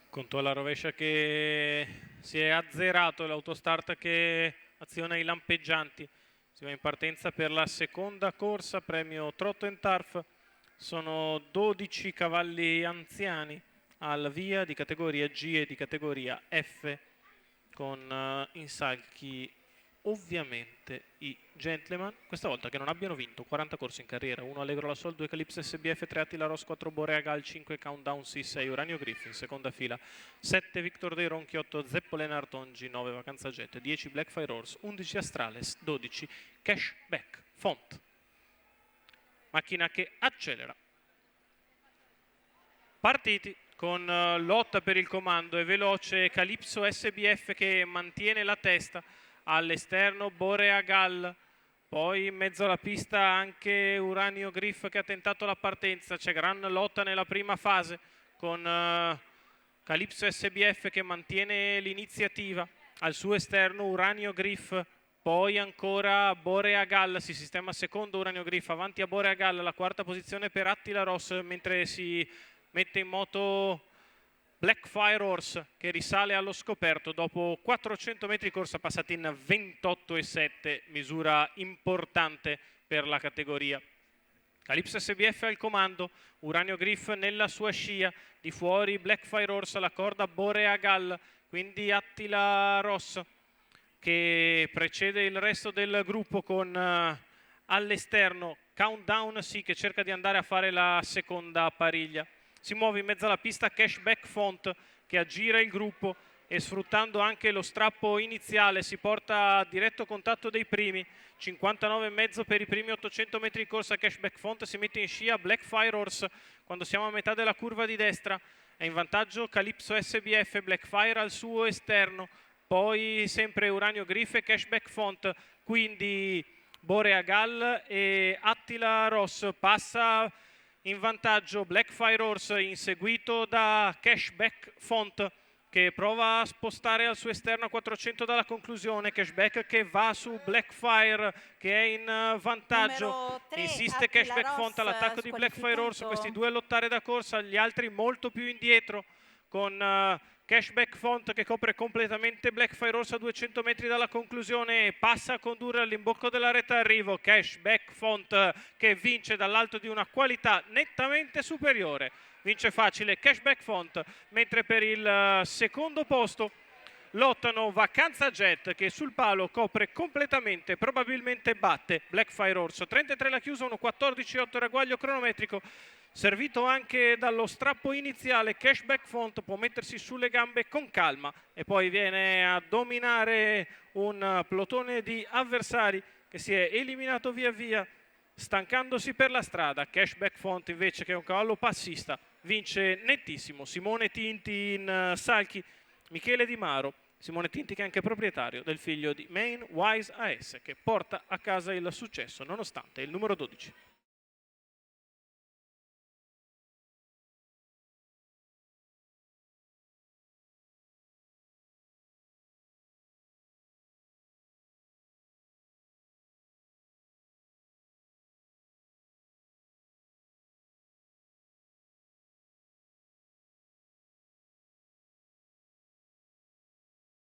Conto alla rovescia che si è azzerato, l'autostart che aziona i lampeggianti. Si va in partenza per la seconda corsa, premio Trotto and Turf. Sono 12 cavalli anziani al via di categoria G e di categoria F, con in salchi ovviamente i gentleman, questa volta che non abbiano vinto 40 corse in carriera: 1 Allegro La Sol, 2 Calypso SBF, 3 Attila Ross, 4 Borea Gal, 5 Countdown C, 6 Uranio Griffin, seconda fila, 7 Victor Dei Ronchi, 8 Zeppo Lennart Ongi, 9 Vacanza Jet, 10 Blackfire Horse, 11 Astrales, 12 Cashback Font. Macchina che accelera. Partiti con lotta per il comando. È veloce Calypso SBF che mantiene la testa. All'esterno Borea Gal, poi in mezzo alla pista anche Uranio Griff che ha tentato la partenza. C'è gran lotta nella prima fase con Calypso SBF che mantiene l'iniziativa. Al suo esterno Uranio Griff, poi ancora Borea Gal, si sistema secondo Uranio Griff, avanti a Borea Gal, la quarta posizione per Attila Ross, mentre si mette in moto Blackfire Horse che risale allo scoperto dopo 400 metri corsa passati in 28,7, misura importante per la categoria. Calypso SBF al comando, Uranio Griff nella sua scia, di fuori Blackfire Horse alla corda Borea Gal, quindi Attila Ross che precede il resto del gruppo con all'esterno Countdown sì che cerca di andare a fare la seconda pariglia. Si muove in mezzo alla pista Cashback Font che aggira il gruppo e sfruttando anche lo strappo iniziale si porta a diretto contatto dei primi. 59,5 per i primi 800 metri di corsa. Cashback Font si mette in scia Blackfire Horse quando siamo a metà della curva di destra. È in vantaggio Calypso SBF, Blackfire al suo esterno, poi sempre Uranio Griff e Cashback Font, quindi Borea Gal e Attila Ross. Passa in vantaggio Blackfire Horse inseguito da Cashback Font che prova a spostare al suo esterno a 400 dalla conclusione. Cashback che va su Blackfire che è in vantaggio, 3, insiste Attila Cashback Ross, Font all'attacco di Blackfire Horse, questi due a lottare da corsa, gli altri molto più indietro con Cashback Font che copre completamente Blackfire Horse a 200 metri dalla conclusione e passa a condurre all'imbocco della retta d'arrivo. Cashback Font che vince dall'alto di una qualità nettamente superiore. Vince facile Cashback Font, mentre per il secondo posto lottano Vacanza Jet che sul palo copre completamente, probabilmente batte Blackfire Horse. 33 la chiusa, 1:14,8 ragguaglio cronometrico. Servito anche dallo strappo iniziale, Cashback Font può mettersi sulle gambe con calma e poi viene a dominare un plotone di avversari che si è eliminato via via, stancandosi per la strada. Cashback Font invece, che è un cavallo passista, vince nettissimo. Simone Tinti in salchi, Michele Di Maro. Simone Tinti che è anche proprietario del figlio di Main Wise AS che porta a casa il successo nonostante il numero 12.